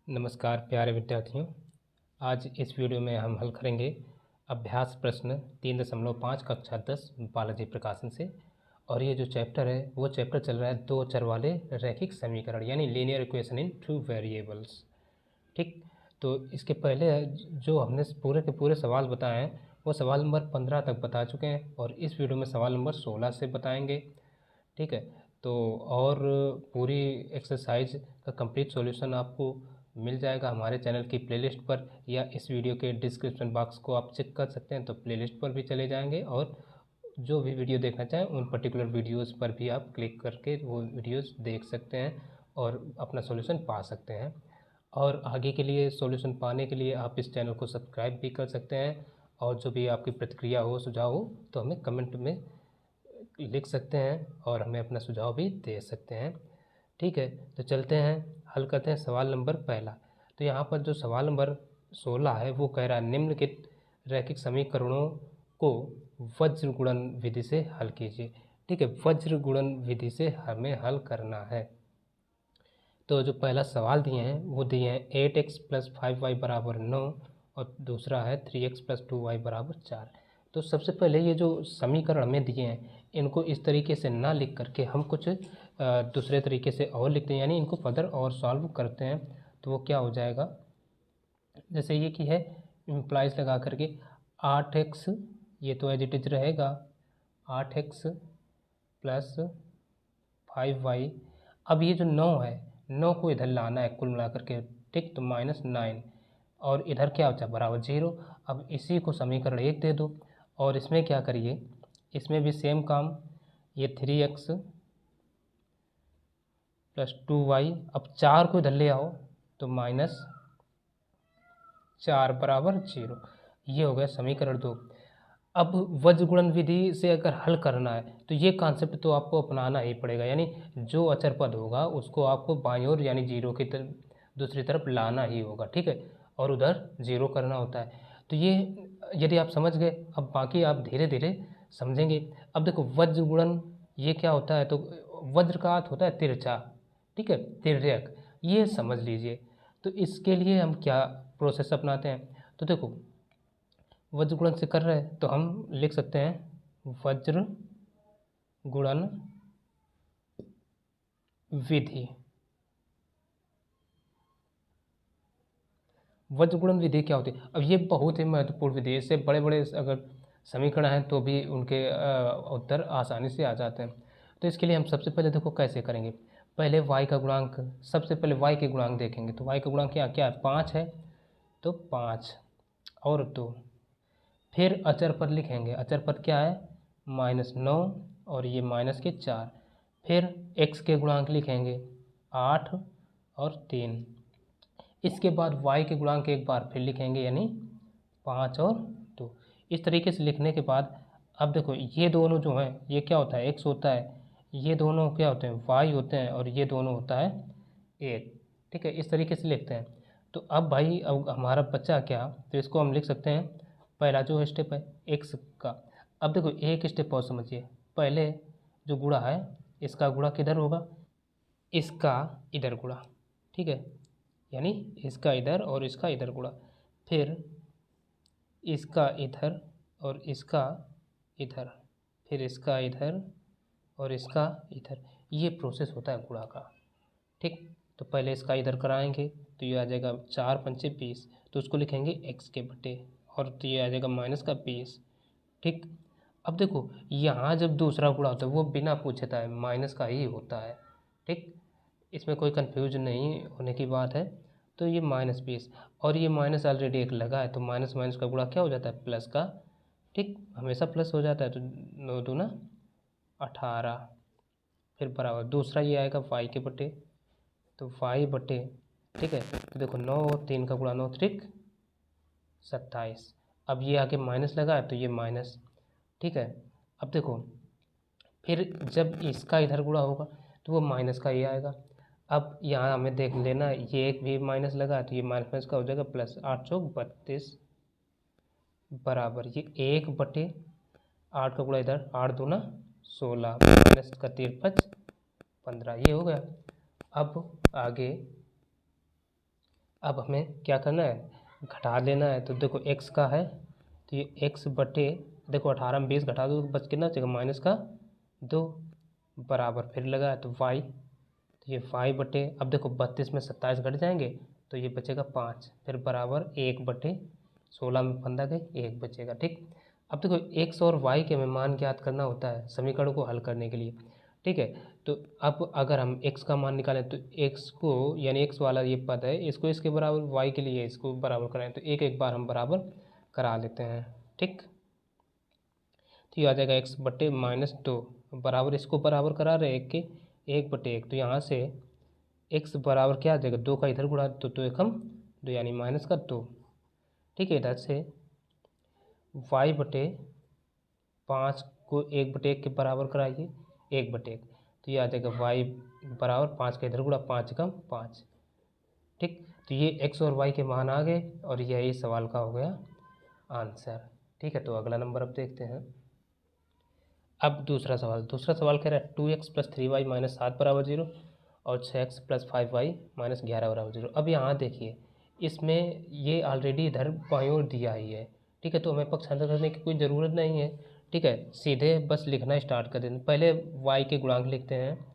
नमस्कार प्यारे विद्यार्थियों। आज इस वीडियो में हम हल करेंगे अभ्यास प्रश्न 3.5 कक्षा 10 बालाजी प्रकाशन से। और ये जो चैप्टर है वो चैप्टर चल रहा है दो चर वाले रैखिक समीकरण यानी linear equation in two variables. ठीक, तो इसके पहले जो हमने पूरे के पूरे सवाल बताए हैं वो सवाल नंबर 15 तक बता चुके हैं और इस वीडियो में सवाल नंबर 16 से बताएंगे। ठीक है, तो और पूरी एक्सरसाइज का कंप्लीट सॉल्यूशन आपको मिल जाएगा हमारे चैनल की प्लेलिस्ट पर, या इस वीडियो के डिस्क्रिप्शन बॉक्स को आप चेक कर सकते हैं, तो प्लेलिस्ट पर भी चले जाएंगे और जो भी वीडियो देखना चाहें उन पर्टिकुलर वीडियोस पर भी आप क्लिक करके वो वीडियोस देख सकते हैं और अपना सॉल्यूशन पा सकते हैं। और आगे के लिए सॉल्यूशन पाने के लिए आप इस चैनल को सब्सक्राइब भी कर सकते हैं और जो भी आपकी प्रतिक्रिया हो, सुझाव हो, तो हमें कमेंट में लिख सकते हैं और हमें अपना सुझाव भी दे सकते हैं। ठीक है, तो चलते हैं हल करते हैं सवाल नंबर पहला। तो यहाँ पर जो सवाल नंबर 16 है वो कह रहा है निम्नलिखित रैखिक समीकरणों को वज्र गुणन विधि से हल कीजिए। ठीक है, वज्र गुणन विधि से हमें हल करना है। तो जो पहला सवाल दिए हैं वो दिए हैं 8x + 5y = 9 और दूसरा है 3x + 2y = 4। तो सबसे पहले ये जो समीकरण हमें दिए हैं इनको इस तरीके से ना लिख करके हम कुछ दूसरे तरीके से और लिखते हैं, यानी इनको फर्दर और सॉल्व करते हैं। तो वो क्या हो जाएगा, जैसे ये कि है इम्प्लाइज लगा करके 8x, ये तो एज इट इज रहेगा 8x + 5y। अब ये जो 9 है, 9 को इधर लाना है कुल मिला करके। ठीक, तो -9 और इधर क्या बचा बराबर 0। अब इसी को समीकरण 1 दे दो और इसमें क्या करिए, इसमें भी सेम काम, ये 3x + 2y। अब 4 को इधर ले आओ तो -4 = 0। ये हो गया समीकरण 2। अब वज्र गुणन विधि से अगर हल करना है तो ये कॉन्सेप्ट तो आपको अपनाना ही पड़ेगा, यानी जो अचर पद होगा उसको आपको बाईं ओर यानी 0 की तरफ दूसरी तरफ लाना ही होगा। ठीक है, और उधर 0 करना होता है। तो ये यदि आप समझ गए, अब बाकी आप धीरे धीरे समझेंगे। अब देखो वज्र गुणन ये क्या होता है, तो वज्र का अर्थ होता है तिरछा। ठीक है, तिर्यक, ये समझ लीजिए। तो इसके लिए हम क्या प्रोसेस अपनाते हैं, तो देखो वज्र गुणन से कर रहे हैं तो हम लिख सकते हैं वज्र गुणन विधि। वज्र गुणन विधि क्या होती है, अब ये बहुत ही महत्वपूर्ण विधि है। इससे बड़े बड़े अगर समीकरण हैं तो भी उनके उत्तर आसानी से आ जाते हैं। तो इसके लिए हम सबसे पहले देखो कैसे करेंगे। पहले y का गुणांक, सबसे पहले y के गुणांक देखेंगे। तो y का गुणांक क्या क्या है, 5 है, तो 5 और 2। फिर अचर पद लिखेंगे, अचर पद क्या है -9 और ये -4। फिर x के गुणांक लिखेंगे 8 और 3। इसके बाद y के गुणांक एक बार फिर लिखेंगे यानी 5 और 2। इस तरीके से लिखने के बाद अब देखो ये दोनों जो हैं ये क्या होता है x होता है, ये दोनों क्या होते हैं y होते हैं और ये दोनों होता है 1। ठीक है, इस तरीके से लिखते हैं। तो अब भाई अब हमारा बच्चा क्या, तो इसको हम लिख सकते हैं पहला जो स्टेप है x का। अब देखो एक स्टेप और समझिए, पहले जो गुणा है इसका गुणा किधर होगा, इसका इधर गुणा। ठीक है, यानी इसका इधर और इसका इधर गुणा, फिर इसका इधर और इसका इधर, फिर इसका इधर और इसका इधर। ये प्रोसेस होता है गुणा का। ठीक, तो पहले इसका इधर कराएंगे तो ये आ जाएगा 4 पंचे 20, तो उसको लिखेंगे x के बटे, और तो ये आ जाएगा -20। ठीक, अब देखो यहाँ जब दूसरा गुणा होता है वो बिना पूछे था माइनस का ही होता है। ठीक, इसमें कोई कन्फ्यूजन नहीं होने की बात है। तो ये -20 और ये माइनस ऑलरेडी एक लगा है, तो माइनस माइनस का गुणा क्या हो जाता है प्लस का। ठीक, हमेशा प्लस हो जाता है, तो 9 दूना 18। फिर बराबर दूसरा ये आएगा y के बटे, तो y बटे। ठीक है, तो देखो 9 और 3 का गुणा 9 त्रिक 27। अब ये आगे माइनस लगा है तो ये माइनस। ठीक है, अब देखो फिर जब इसका इधर गुणा होगा तो वो माइनस का ही आएगा। अब यहाँ हमें देख लेना ये एक भी माइनस लगा है तो ये माइनस माइनस का हो जाएगा प्लस, 8 चौक 32 बराबर ये 1 बटे 8 का गुणा इधर 8 दूना 16 माइनस का 15, ये हो गया। अब आगे अब हमें क्या करना है, घटा लेना है। तो देखो x का है तो ये x बटे, देखो 18 में 20 घटा दो तो बच कितना बचेगा, माइनस का 2 बराबर फिर लगा है तो y, तो ये y बटे, अब देखो 32 में 27 घट जाएंगे तो ये बचेगा 5, फिर बराबर 1 बटे 16 में 15 गए 1 बचेगा। ठीक, अब देखो x और y के हमें मान ज्ञात करना होता है समीकरण को हल करने के लिए। ठीक है, तो अब अगर हम x का मान निकालें तो x को, यानी x वाला ये पद है, इसको इसके बराबर, y के लिए इसको बराबर कराएं तो एक एक बार हम बराबर करा लेते हैं। ठीक, तो ये आ जाएगा x बटे -2 बराबर, इसको बराबर करा रहे एक के 1 बटे 1, तो यहाँ से x बराबर क्या आ जाएगा, 2 का इधर गुणा तो 2 एकम 2 यानी माइनस का 2। ठीक है, इधर से y बटे 5 को 1 बटे 1 के बराबर कराइए 1 बटे 1, तो ये आ जाएगा y बराबर 5 का इधर गुणा 5 एकम 5। ठीक, तो ये x और y के मान आ गए और यही सवाल का हो गया आंसर। ठीक है, तो अगला नंबर अब देखते हैं। अब दूसरा सवाल कह रहा है 2x + 3y - 7 बराबर 0 और 6x + 5y - 11 बराबर 0। अब यहाँ देखिए, इसमें ये ऑलरेडी इधर बाईं ओर दिया ही है। ठीक है, तो हमें पक्षांतर करने की कोई ज़रूरत नहीं है। ठीक है, सीधे बस लिखना स्टार्ट कर देते हैं। पहले y के गुणांक लिखते हैं,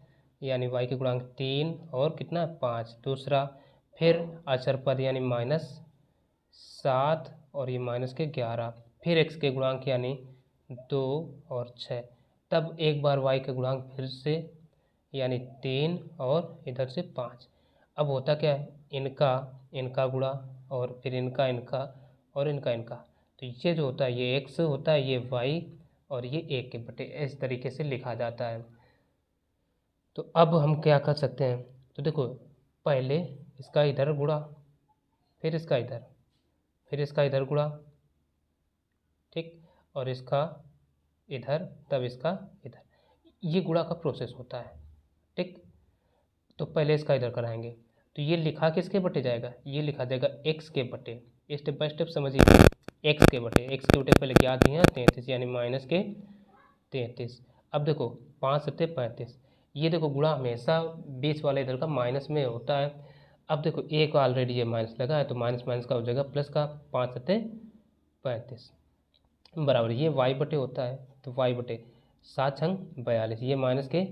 यानी y के गुणांक 3 और कितना 5, दूसरा फिर अचर पद यानी -7 और ये -11, फिर x के गुणांक यानी 2 और 6, तब एक बार y के गुणांक फिर से यानी 3 और इधर से 5। अब होता क्या है, इनका गुणा और फिर इनका और इनका, तो ये जो होता है ये x होता है, ये y और ये 1 के बटे, इस तरीके से लिखा जाता है। तो अब हम क्या कर सकते हैं, तो देखो पहले इसका इधर गुणा, फिर इसका इधर, फिर इसका इधर गुणा, ठीक, और इसका इधर, तब इसका इधर, ये गुणा का प्रोसेस होता है। ठीक, तो पहले इसका इधर कराएंगे तो ये लिखा किसके बटे जाएगा, ये लिखा जाएगा x के बटे। स्टेप बाय स्टेप समझिए, x के बटे पहले क्या दिए हैं 33 यानी माइनस के 33। अब देखो 5 सत्ते 35, ये देखो गुणा हमेशा बीच वाले इधर का माइनस में होता है। अब देखो एक ऑलरेडी ये माइनस लगा है तो माइनस माइनस का हो जाएगा प्लस का, 5 सत्ते 35 बराबर, ये y बटे होता है तो y बटे 7 छंग 42, ये माइनस के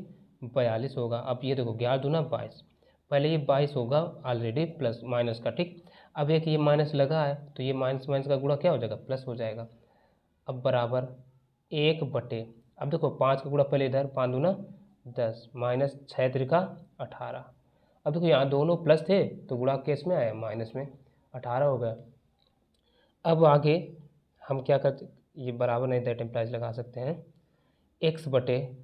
42 होगा। अब ये देखो 11 दूना 22, पहले ये 22 होगा ऑलरेडी प्लस माइनस का। ठीक, अब एक ये माइनस लगा है तो ये माइनस माइनस का गुणा क्या हो जाएगा, प्लस हो जाएगा। अब बराबर 1 बटे, अब देखो 5 का गुणा पहले इधर, 5 दूना 10 माइनस 6 त्रिका 18। अब देखो यहाँ दोनों प्लस थे तो गुणा केस में आया माइनस में 18 हो गया। अब आगे हम क्या करते, ये बराबर नहीं दैट इम्प्लाइज लगा सकते हैं x बटे,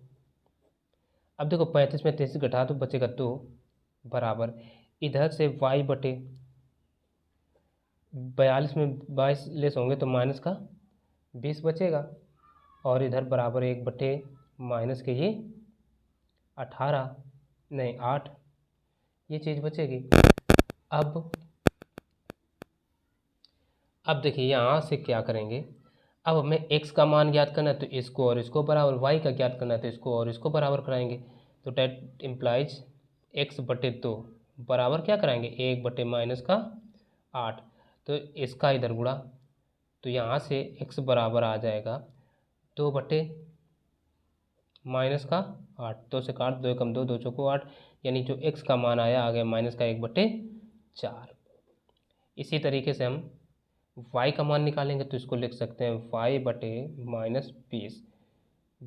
अब देखो 35 में 33 घटा तो बचेगा 2 बराबर, इधर से y बटे 42 में 22 लेस होंगे तो माइनस का 20 बचेगा, और इधर बराबर 1 बटे माइनस के ये 18 नहीं 8, ये चीज़ बचेगी। अब देखिए यहाँ से क्या करेंगे, अब हमें x का मान ज्ञात करना है तो इसको और इसको बराबर, y का ज्ञात करना है तो इसको और इसको बराबर कराएंगे। तो डेट इम्प्लाइज x बटे 2 बराबर क्या कराएंगे, 1 बटे माइनस का 8, तो इसका इधर गुणा, तो यहाँ से x बराबर आ जाएगा 2 बटे माइनस का 8, 2 से काट, 2 एकम 2, 2 चौको 8, यानी जो x का मान आ गया माइनस का 1 बटे 4। इसी तरीके से हम y का मान निकालेंगे तो इसको लिख सकते हैं y बटे -20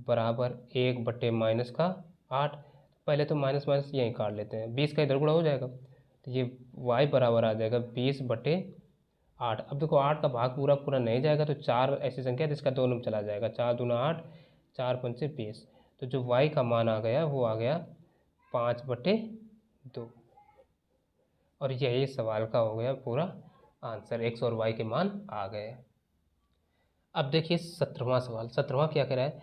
बराबर 1 बटे माइनस का 8, पहले तो माइनस माइनस यहीं काट लेते हैं, 20 का इधर गुणा हो जाएगा तो ये y बराबर आ जाएगा 20 बटे 8। अब देखो 8 का भाग पूरा पूरा नहीं जाएगा तो 4 ऐसी संख्या जिसका 2 नंबर चला जाएगा, 4 दूना 8, 4 पंचे 20, तो जो y का मान आ गया वो आ गया 5 बटे 2, और यही सवाल का हो गया पूरा आंसर, x और y के मान आ गए। अब देखिए 17वां सवाल, 17वां क्या कह रहा है,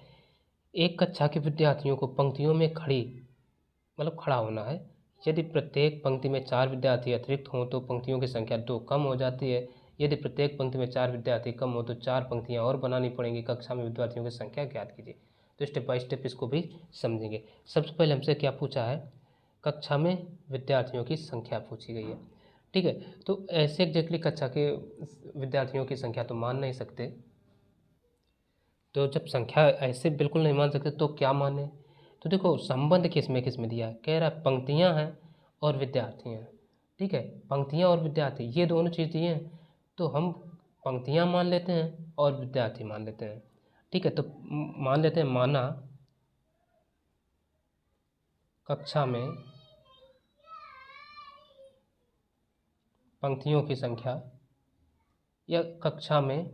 एक कक्षा के विद्यार्थियों को पंक्तियों में खड़ा होना है। यदि प्रत्येक पंक्ति में 4 विद्यार्थी अतिरिक्त हों तो पंक्तियों की संख्या 2 कम हो जाती है। यदि प्रत्येक पंक्ति में 4 विद्यार्थी कम हो तो 4 पंक्तियां और बनानी पड़ेंगी। कक्षा में विद्यार्थियों की संख्या ज्ञात कीजिए। तो स्टेप बाय स्टेप इसको भी समझेंगे। सबसे पहले हमसे क्या पूछा है, कक्षा में विद्यार्थियों की संख्या पूछी गई है। ठीक है। तो ऐसे एग्जैक्टली कक्षा के विद्यार्थियों की संख्या तो मान नहीं सकते। तो जब संख्या ऐसे बिल्कुल नहीं मान सकते तो क्या माने? तो देखो संबंध किस में दिया है, कह रहा है पंक्तियां हैं और विद्यार्थी हैं। ठीक है, पंक्तियां और विद्यार्थी ये दोनों चीज़ दिए हैं, तो हम पंक्तियां मान लेते हैं और विद्यार्थी मान लेते हैं। ठीक है, तो मान लेते हैं, माना कक्षा में पंक्तियों की संख्या या कक्षा में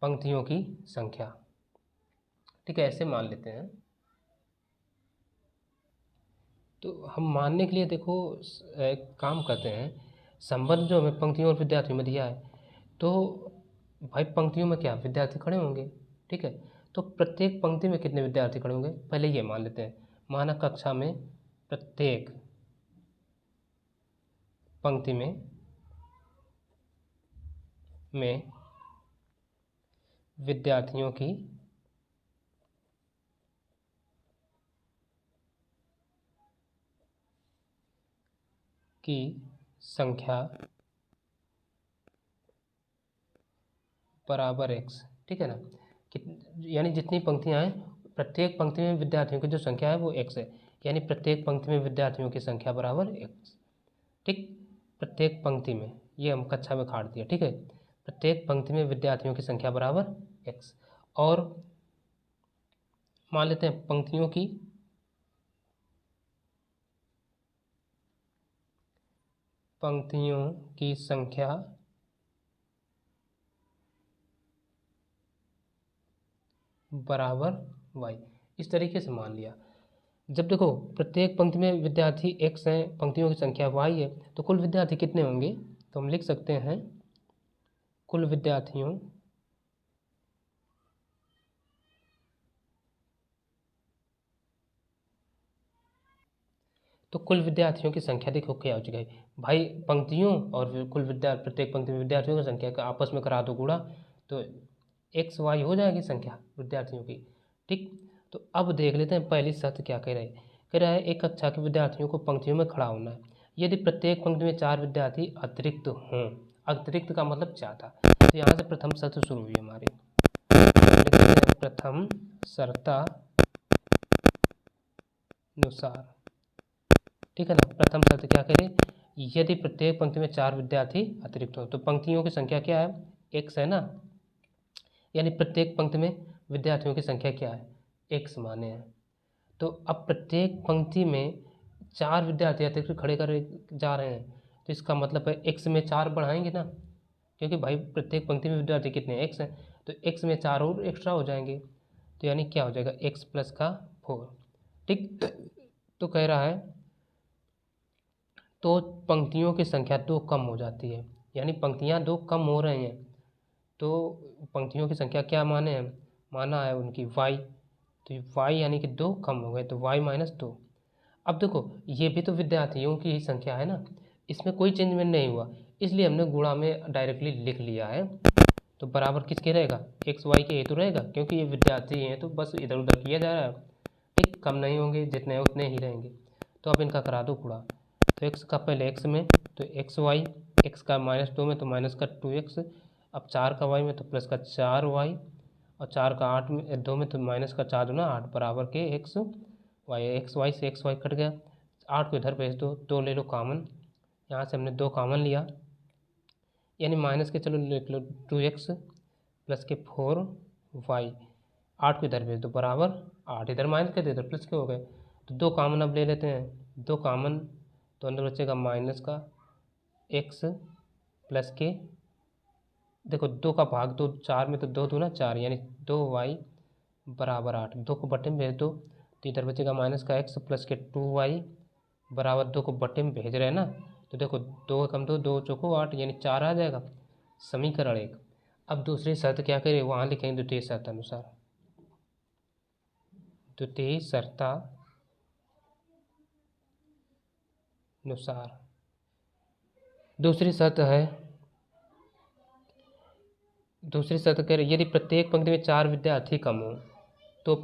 पंक्तियों की संख्या। ठीक है, ऐसे मान लेते हैं। तो हम मानने के लिए देखो एक काम करते हैं, संबंध जो हमें पंक्तियों और विद्यार्थियों में दिया है, तो भाई पंक्तियों में क्या विद्यार्थी खड़े होंगे। ठीक है, तो प्रत्येक पंक्ति में कितने विद्यार्थी खड़े होंगे, पहले ये मान लेते हैं। माना कक्षा में प्रत्येक पंक्ति में विद्यार्थियों की संख्या बराबर x। ठीक है ना, यानी जितनी पंक्तियां हैं प्रत्येक पंक्ति में विद्यार्थियों की जो संख्या है वो x है, यानी प्रत्येक पंक्ति में विद्यार्थियों की संख्या बराबर x। ठीक, प्रत्येक पंक्ति में, ये हम कक्षा में काट दिया। ठीक है, प्रत्येक पंक्ति में विद्यार्थियों की संख्या बराबर x। और मान लेते हैं पंक्तियों की संख्या बराबर y। इस तरीके से मान लिया। जब देखो प्रत्येक पंक्ति में विद्यार्थी x हैं, पंक्तियों की संख्या y है, तो कुल विद्यार्थी कितने होंगे, तो हम लिख सकते हैं कुल विद्यार्थियों तो कुल विद्यार्थियों की संख्या देखो क्या हो जाएगी भाई, पंक्तियों और प्रत्येक पंक्ति में विद्यार्थियों की संख्या का आपस में करा दो गुणा, तो एक्स वाई हो जाएगी संख्या विद्यार्थियों की। ठीक, तो अब देख लेते हैं पहली शर्त क्या कह रहे हैं। कह रहा है एक कक्षा के विद्यार्थियों को पंक्तियों में खड़ा होना है यदि प्रत्येक पंक्ति में 4 विद्यार्थी अतिरिक्त हों। अतिरिक्त का मतलब ज़्यादा। तो यहाँ से प्रथम शर्त शुरू हुई हमारी, प्रथम शर्तानुसार। ठीक है ना, प्रथम शर्त क्या करें, यदि प्रत्येक पंक्ति में 4 विद्यार्थी अतिरिक्त हो। तो पंक्तियों की संख्या क्या है, x है ना, यानी प्रत्येक पंक्ति में विद्यार्थियों की संख्या क्या है, x माने हैं। तो अब प्रत्येक पंक्ति में 4 विद्यार्थी अतिरिक्त खड़े कर जा रहे हैं, तो इसका मतलब है x में 4 बढ़ाएंगे ना, क्योंकि भाई प्रत्येक पंक्ति में विद्यार्थी कितने x हैं, तो x में 4 और एक्स्ट्रा हो जाएंगे, तो यानी क्या हो जाएगा x प्लस का 4। ठीक, तो कह रहा है तो पंक्तियों की संख्या 2 कम हो जाती है, यानी पंक्तियां 2 कम हो रही हैं, तो पंक्तियों की संख्या क्या माने हैं, माना है उनकी y, तो y यानी कि 2 कम हो गए, तो y माइनस 2। अब देखो ये भी तो विद्यार्थियों की ही संख्या है ना, इसमें कोई चेंजमेंट नहीं हुआ, इसलिए हमने गुणा में डायरेक्टली लिख लिया है। तो बराबर किसके रहेगा, एक्स वाई के हेतु रहेगा, क्योंकि ये विद्यार्थी हैं तो बस इधर उधर किया जा रहा है। ठीक, कम नहीं होंगे, जितने हैं उतने ही रहेंगे। तो अब इनका करा दो गुणा, तो एक्स का पहले एक्स में तो एक्स वाई, एक्स का माइनस 2 में तो माइनस का 2x, अब 4 का वाई में तो प्लस का 4y, और 4 का 8 में 2 में तो माइनस का 4 दूना 8 बराबर के एक्स वाई। एक्स वाई से एक्स वाई कट गया, 8 को इधर भेज दो, 2 ले लो कॉमन, यहाँ से हमने 2 कॉमन लिया, यानी माइनस के चलो लिख लो 2x प्लस के 4y, 8 को इधर भेज दो बराबर 8, इधर माइनस के इधर प्लस के हो गए, तो 2 कॉमन अब ले लेते हैं, 2 कॉमन तो अंदर बचेगा माइनस का x प्लस के, देखो 2 का भाग 2 4 में तो 2 दूना 4, यानी 2y बराबर 8, 2 को बटे में भेज दो, तो इधर बचेगा माइनस का x प्लस के 2y बराबर 2 को बटे में भेज रहे हैं ना, तो देखो 2 कम 2, 2 चौको 8, यानी 4 आ जाएगा, समीकरण 1। अब दूसरी शर्त क्या करें, वहाँ लिखेंगे द्वितीय शर्त अनुसार, द्वितीय शर्तानुसार। दूसरी शर्त कह रही यदि प्रत्येक पंक्ति में 4 विद्यार्थी कम हो तो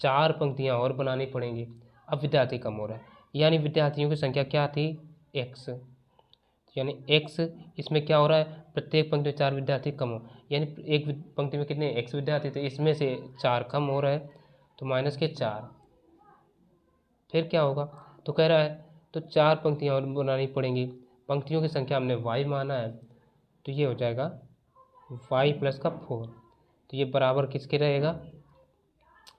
4 पंक्तियां और बनानी पड़ेंगी। अब विद्यार्थी कम हो रहा है, यानी विद्यार्थियों की संख्या क्या थी, x, यानी x इसमें क्या हो रहा है, प्रत्येक पंक्ति में 4 विद्यार्थी कम हो, यानी एक पंक्ति में कितने x विद्यार्थी थे, इसमें से 4 कम हो रहा है, तो माइनस के 4। फिर क्या होगा, तो कह रहा है तो 4 पंक्तियाँ और बनानी पड़ेंगी, पंक्तियों की संख्या हमने y माना है, तो ये हो जाएगा y प्लस का 4। तो ये बराबर किसके रहेगा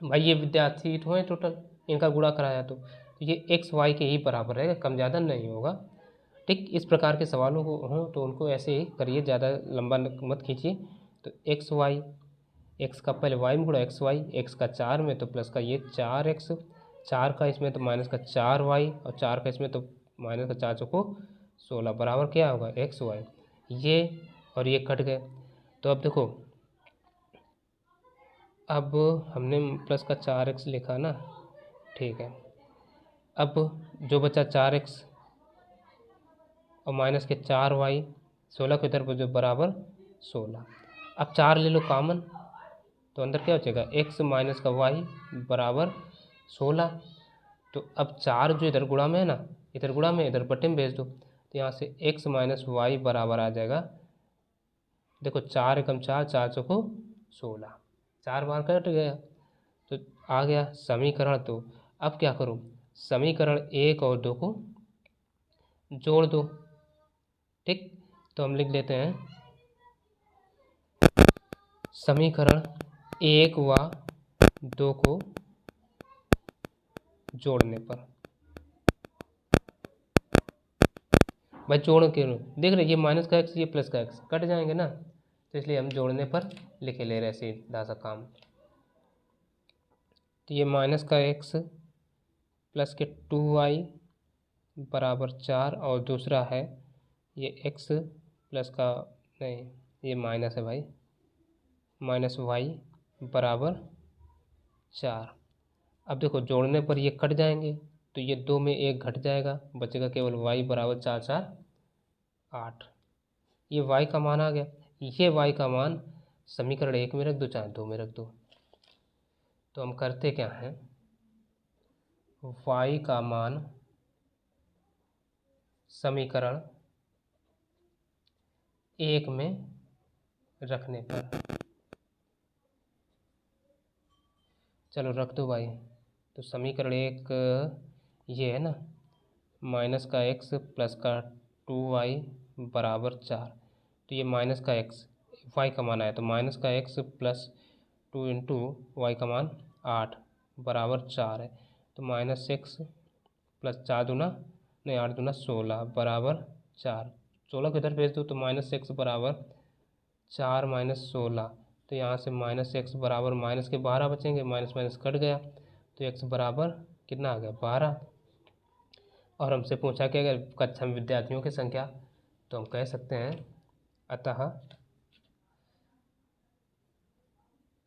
भाई, ये विद्यार्थी तो हैं टोटल, इनका गुणा कराया तो ये एक्स वाई के ही बराबर रहेगा, कम ज़्यादा नहीं होगा। ठीक, इस प्रकार के सवालों को हों तो उनको ऐसे ही करिए, ज़्यादा लंबा मत खींचिए। तो एक्स वाई, एक्स का पहले वाई में गुणा एक्स वाई, एक्स का 4 में तो प्लस का ये 4x, 4 का इसमें तो माइनस का 4y, और 4 का इसमें तो माइनस का 4 चौको 16, बराबर क्या होगा एक्स वाई। ये और ये कट गए, तो अब देखो, अब हमने प्लस का 4x लिखा ना, ठीक है। अब जो बचा 4x और माइनस के 4y, 16 को इधर पर जो बराबर 16। अब 4 ले लो कॉमन, तो अंदर क्या बचेगा x माइनस का y बराबर 16। तो अब 4 जो इधर गुणा में है ना, इधर गुणा में इधर बटे में भेज दो, तो यहाँ से x माइनस वाई बराबर आ जाएगा, देखो 4 एकम 4, 4 चौको 16, 4 बार कट गया, तो आ गया समीकरण। तो अब क्या करो, समीकरण 1 और 2 को जोड़ दो। ठीक, तो हम लिख लेते हैं समीकरण 1 व 2 को जोड़ने पर, भाई जोड़ के देख रहे, ये माइनस का x ये प्लस का x कट जाएंगे ना, तो इसलिए हम जोड़ने पर लिखे ले रहे सीधा सा काम। तो ये माइनस का x प्लस के 2y बराबर 4, और दूसरा है ये x प्लस का, नहीं ये माइनस है भाई, माइनस वाई बराबर 4। अब देखो जोड़ने पर ये कट जाएंगे, तो ये 2 में 1 घट जाएगा, बचेगा केवल y बराबर 4 4 8। ये y का मान आ गया, ये y का मान समीकरण 1 में रख दो चाहे 2 में रख दो। तो हम करते क्या हैं, y का मान समीकरण 1 में रखने पर, चलो रख दो भाई। तो समीकरण 1 ये है ना, माइनस का x प्लस का 2y बराबर 4, तो ये माइनस का x y का मान आया, तो माइनस का x प्लस 2 इंटू वाई का मान 8 बराबर 4 है, तो माइनस एक्स प्लस 4 दूना नहीं 8 दूना 16 बराबर 4, 16 को इधर भेज दो, तो माइनस एक्स बराबर 4 माइनस 16, तो यहाँ से माइनस एक्स बराबर माइनस के 12 बचेंगे, माइनस माइनस कट गया, तो एक्स बराबर कितना आ गया 12। और हमसे पूछा कि अगर कक्षा में विद्यार्थियों की संख्या, तो हम कह सकते हैं अतः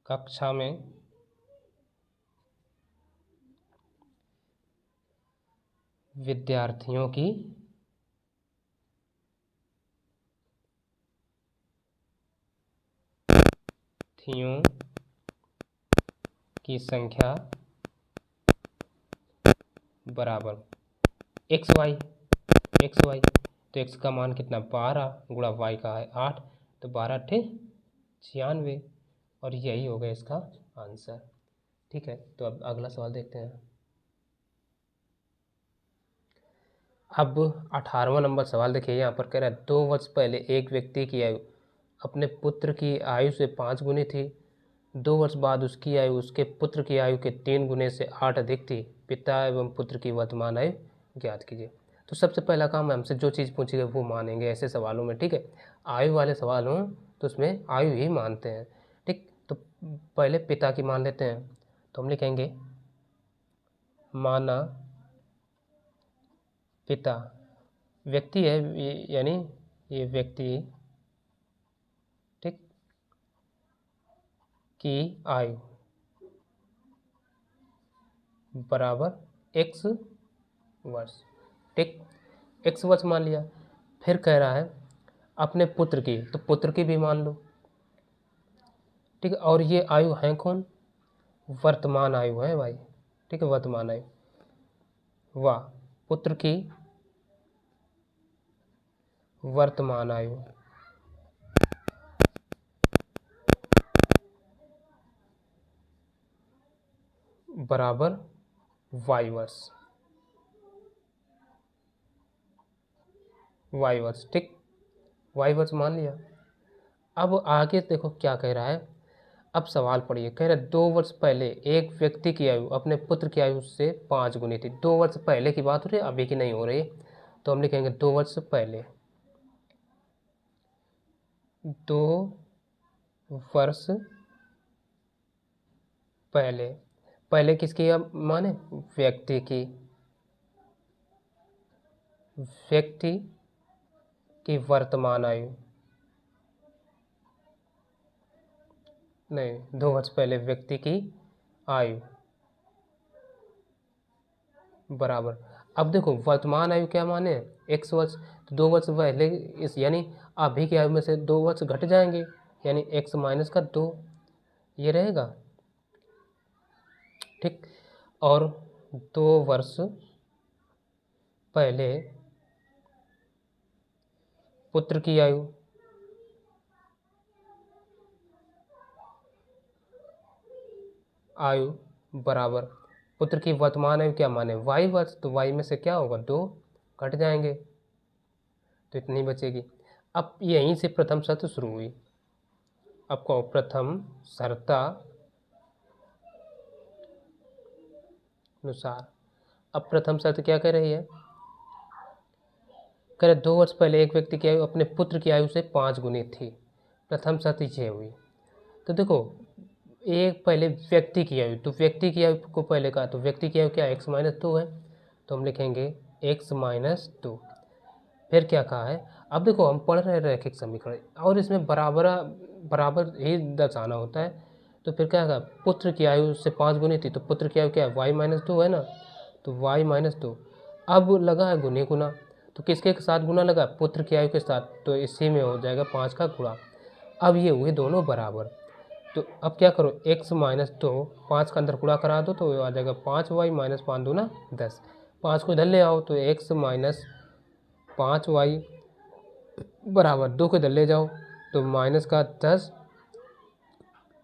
कक्षा में विद्यार्थियों की संख्या बराबर एक्स वाई, तो एक्स का मान कितना 12 गुणा वाई का है 8, तो 12 अट्ठे 96, और यही होगा इसका आंसर। ठीक है, तो अब अगला सवाल देखते हैं। अब 18वां नंबर सवाल देखिए, यहाँ पर कह रहा है 2 वर्ष पहले एक व्यक्ति की आयु अपने पुत्र की आयु से 5 गुनी थी, 2 वर्ष बाद उसकी आयु उसके पुत्र की आयु के 3 गुने से 8 अधिक थी, पिता एवं पुत्र की वर्तमान आयु ज्ञात कीजिए। तो सबसे पहला काम है, हमसे जो चीज़ पूछी गई वो मानेंगे ऐसे सवालों में। ठीक है, आयु वाले सवाल हों तो उसमें आयु ही मानते हैं। ठीक, तो पहले पिता की मान लेते हैं, तो हम लिखेंगे माना पिता, व्यक्ति है यानी ये व्यक्ति ठीक की आयु बराबर x वर्ष। ठीक, x वर्ष मान लिया। फिर कह रहा है अपने पुत्र की, तो पुत्र की भी मान लो। ठीक है, और ये आयु है कौन, वर्तमान आयु है भाई। ठीक है, वर्तमान आयु वाह, पुत्र की वर्तमान आयु बराबर वाई वर्ष। वाई वर्ष, ठीक, वाई वर्ष मान लिया। अब आगे देखो क्या कह रहा है। अब सवाल पढ़िए, कह रहा है 2 वर्ष पहले एक व्यक्ति की आयु अपने पुत्र की आयु से 5 गुनी थी। 2 वर्ष पहले की बात हो रही है, अभी की नहीं हो रही। तो हम लिखेंगे 2 वर्ष पहले। 2 वर्ष पहले, पहले किसकी माने, व्यक्ति की, व्यक्ति की वर्तमान आयु, नहीं, 2 वर्ष पहले व्यक्ति की आयु बराबर। अब देखो वर्तमान आयु क्या माने, x वर्ष, तो 2 वर्ष पहले इस यानी अभी की आयु में से 2 वर्ष घट जाएंगे, यानी x माइनस का 2 ये रहेगा, ठीक। और 2 वर्ष पहले पुत्र की आयु, आयु बराबर पुत्र की वर्तमान आयु क्या माने, y वर्ष, तो y में से क्या होगा 2 घट जाएंगे, तो इतनी बचेगी। अब यहीं से प्रथम शर्त शुरू हुई। अब कहो प्रथम शर्ता अनुसार। अब प्रथम शर्त क्या कह रही है, कह रहे 2 वर्ष पहले एक व्यक्ति की आयु अपने पुत्र की आयु से 5 गुनी थी। प्रथम शर्त ये हुई। तो देखो एक पहले व्यक्ति की आयु, तो व्यक्ति की आयु को पहले कहा, तो व्यक्ति की आयु क्या x माइनस 2 है, तो हम लिखेंगे x माइनस 2। फिर क्या कहा है, अब देखो हम पढ़ रहे रैखिक समीकरण और इसमें बराबर ही दर्शाना होता है। तो फिर क्या कहा, पुत्र की आयु से 5 गुनी थी, तो पुत्र की आयु क्या है, y माइनस 2 है ना, तो y माइनस 2। अब लगा है गुने गुना, तो किसके साथ गुना लगा, पुत्र की आयु के साथ, तो इसी में हो जाएगा 5 का गुणा। अब ये हुए दोनों बराबर, तो अब क्या करो, x माइनस 2 5 का अंदर गुणा करा दो, तो आ जाएगा 5y माइनस 5 दूना 10। 5 को इधर ले आओ, तो x माइनस 5y बराबर 2 को इधर ले जाओ, तो माइनस का 10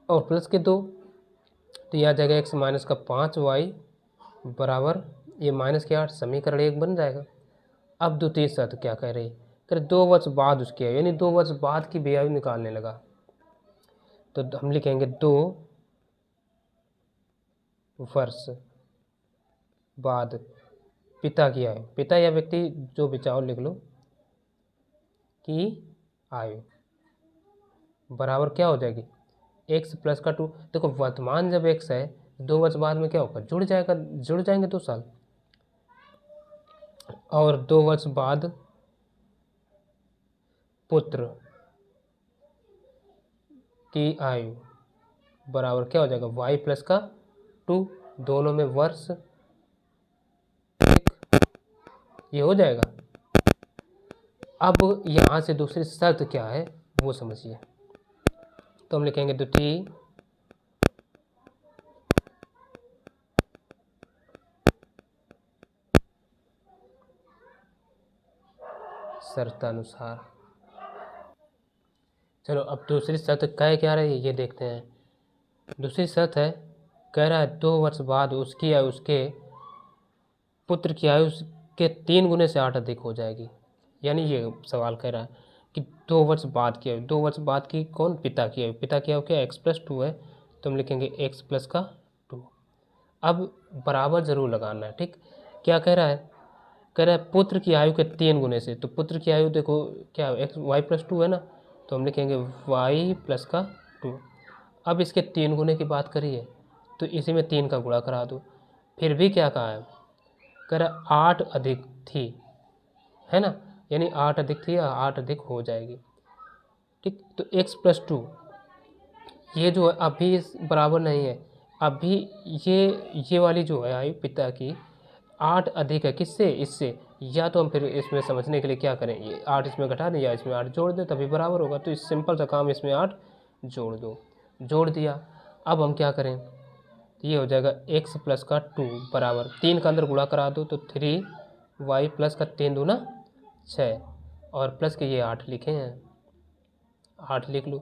और प्लस के 2, तो यह आ जाएगा x माइनस का 5y बराबर ये माइनस के 8, समीकरण 1 बन जाएगा। अब द्वितीय शर्त क्या कह रही, कह 2 वर्ष बाद उसकी आयु, यानी 2 वर्ष बाद की बेआयु निकालने लगा, तो हम लिखेंगे 2 वर्ष बाद पिता की आयु, पिता या व्यक्ति जो भी चाहो लिख लो, की आयु बराबर क्या हो जाएगी, x प्लस का 2। देखो वर्तमान जब x है, 2 वर्ष बाद में क्या होगा, जुड़ जाएंगे 2 साल, और 2 वर्ष बाद पुत्र की आयु बराबर क्या हो जाएगा, y प्लस का 2, दोनों में वर्ष, ये हो जाएगा। अब यहाँ से दूसरी शर्त क्या है वो समझिए, तो हम लिखेंगे द्वितीय शर्तानुसार। चलो अब दूसरी शर्त कह क्या रही है ये देखते हैं। दूसरी शर्त है, कह रहा है 2 वर्ष बाद उसकी आयु उसके पुत्र की आयु के 3 गुने से 8 अधिक हो जाएगी। यानी ये सवाल कह रहा है कि 2 वर्ष बाद की आयु, 2 वर्ष बाद की कौन, पिता की आयु, पिता की आयु क्या x प्लस 2 है, तो हम लिखेंगे x प्लस का 2। अब बराबर जरूर लगाना है, ठीक। क्या कह रहा है, कह रहा है पुत्र की आयु के 3 गुने से, तो पुत्र की आयु देखो क्या x y प्लस 2 है ना, तो हम लिखेंगे y प्लस का 2। अब इसके 3 गुने की बात करिए, तो इसी में 3 का गुणा करा दो। फिर भी क्या कहा है, कह रहा 8 अधिक थी, है ना, यानी 8 अधिक थी, 8 अधिक हो जाएगी, ठीक। तो x प्लस 2 ये जो है अभी बराबर नहीं है, अभी ये वाली जो है आयु पिता की 8 अधिक है किससे, इससे, या तो हम फिर इसमें समझने के लिए क्या करें, ये 8 इसमें घटा दें या इसमें 8 जोड़ दें तभी बराबर होगा। तो इस सिंपल सा काम, इसमें 8 जोड़ दो, जोड़ दिया। अब हम क्या करें, तो ये हो जाएगा x प्लस का 2 बराबर 3 का अंदर गुणा करा दो, तो 3y प्लस का 3 दूना 6, और प्लस के ये 8 लिखे हैं, 8 लिख लो।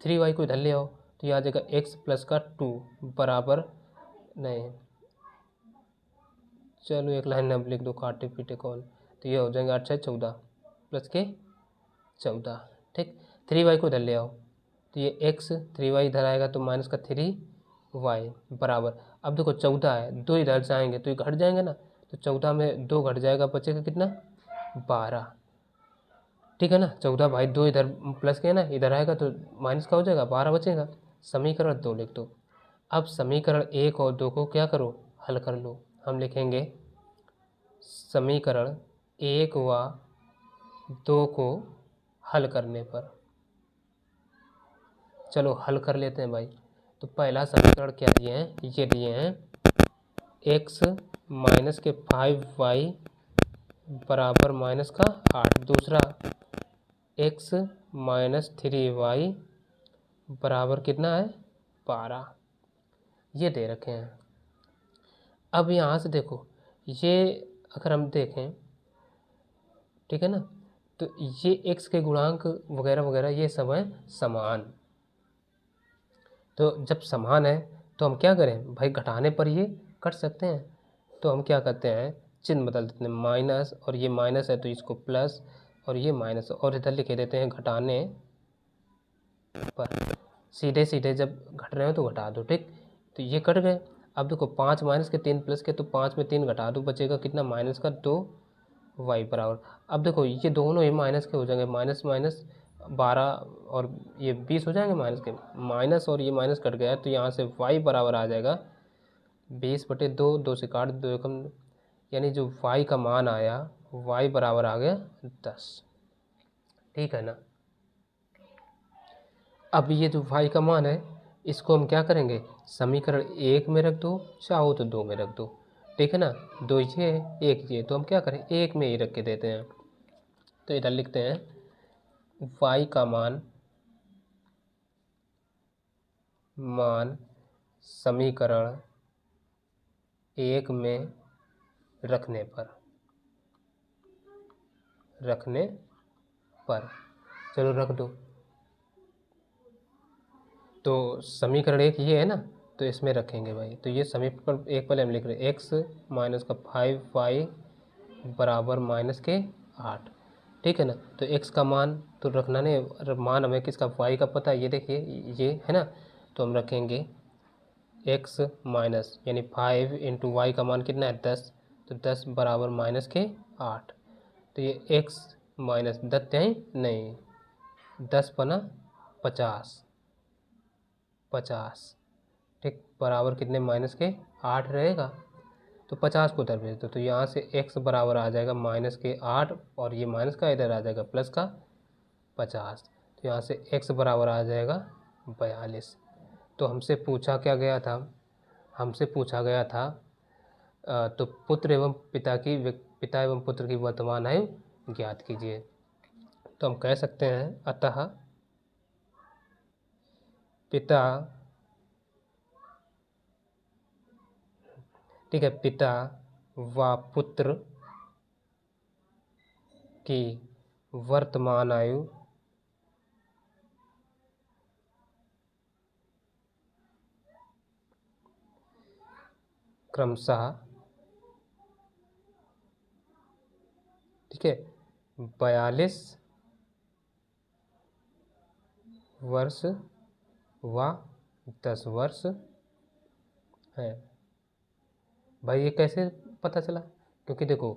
3y को इधर ले आओ तो ये आ जाएगा x प्लस का 2 बराबर, नहीं चलो एक लाइन अब लिख दो, काटे पीटे कौन, तो ये हो जाएंगे 8 6 14 प्लस के 14, ठीक। 3y को इधर ले आओ तो ये x, 3y इधर आएगा तो माइनस का 3y बराबर, अब देखो 14 है, 2 इधर जाएंगे तो ये घट जाएंगे ना, तो 14 में 2 घट जाएगा, बचेगा कितना 12, ठीक है ना। 14 भाई 2 इधर प्लस के है ना, इधर आएगा तो माइनस का हो जाएगा, 12 बचेगा। समीकरण 2 लिख दो। अब समीकरण 1 और 2 को क्या करो, हल कर लो। हम लिखेंगे समीकरण 1 व 2 को हल करने पर, चलो हल कर लेते हैं भाई। तो पहला समीकरण क्या दिए हैं, ये दिए हैं x माइनस के 5y बराबर माइनस का 8, दूसरा x माइनस 3y बराबर कितना है 12, ये दे रखे हैं। अब यहाँ से देखो, ये अगर हम देखें, ठीक है ना, तो ये x के गुणांक वगैरह वगैरह ये सब हैं समान, तो जब समान है तो हम क्या करें भाई, घटाने पर ये कट सकते हैं, तो हम क्या करते हैं, चिन्ह बदल देते हैं, माइनस, और ये माइनस है तो इसको प्लस, और ये माइनस, और इधर लिखे देते हैं घटाने पर। सीधे सीधे जब घट रहे हो तो घटा दो, ठीक। तो ये कट गए। अब देखो 5 माइनस के 3 प्लस के, तो 5 में 3 घटा दो, बचेगा कितना माइनस का 2y बराबर। अब देखो ये दोनों ही माइनस के हो जाएंगे, माइनस माइनस 12 और ये 20 हो जाएंगे माइनस के, माइनस और ये माइनस कट गया, तो यहाँ से y बराबर आ जाएगा 20/2, 2 से काट दो कम, यानी जो y का मान आया y बराबर आ गया 10, ठीक है ना। अब ये जो y का मान है इसको हम क्या करेंगे, समीकरण 1 में रख दो, चाहो तो 2 में रख दो, ठीक है ना। 2 ये 1 ये, तो हम क्या करें 1 में ही रख के देते हैं। तो इधर लिखते हैं y का मान समीकरण 1 में रखने पर चलो रख दो। तो समीकरण 1 ये है ना, तो इसमें रखेंगे भाई। तो ये समीकरण 1 पहले हम लिख रहे हैं, x माइनस का 5y बराबर माइनस के 8, ठीक है ना। तो x का मान तो रखना नहीं, मान हमें किसका y का पता है, ये देखिए ये है ना, तो हम रखेंगे x माइनस यानी 5 इंटू वाई का मान कितना है 10, तो 10 बराबर माइनस के 8, तो ये x माइनस 10 है नहीं, 10 पना 50, ठीक, बराबर कितने माइनस के 8 रहेगा, तो 50 को उधर भेज दो, तो यहाँ से x बराबर आ जाएगा माइनस के 8, और ये माइनस का इधर आ जाएगा प्लस का 50, तो यहाँ से x बराबर आ जाएगा 42। तो हमसे पूछा क्या गया था, हमसे पूछा गया था तो पुत्र एवं पिता एवं पुत्र की वर्तमान आयु ज्ञात कीजिए। तो हम कह सकते हैं अतः पिता, ठीक है, पिता व पुत्र की वर्तमान आयु क्रमशः, ठीक है, 42 वर्ष व 10 वर्ष है। भाई ये कैसे पता चला, क्योंकि देखो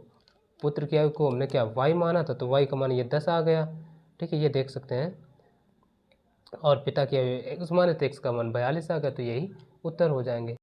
पुत्र की आयु को हमने क्या y माना था, तो y का मान ये 10 आ गया, ठीक है, ये देख सकते हैं। और पिता की आयु x माने तो x का मान 42 आ गया, तो यही उत्तर हो जाएंगे।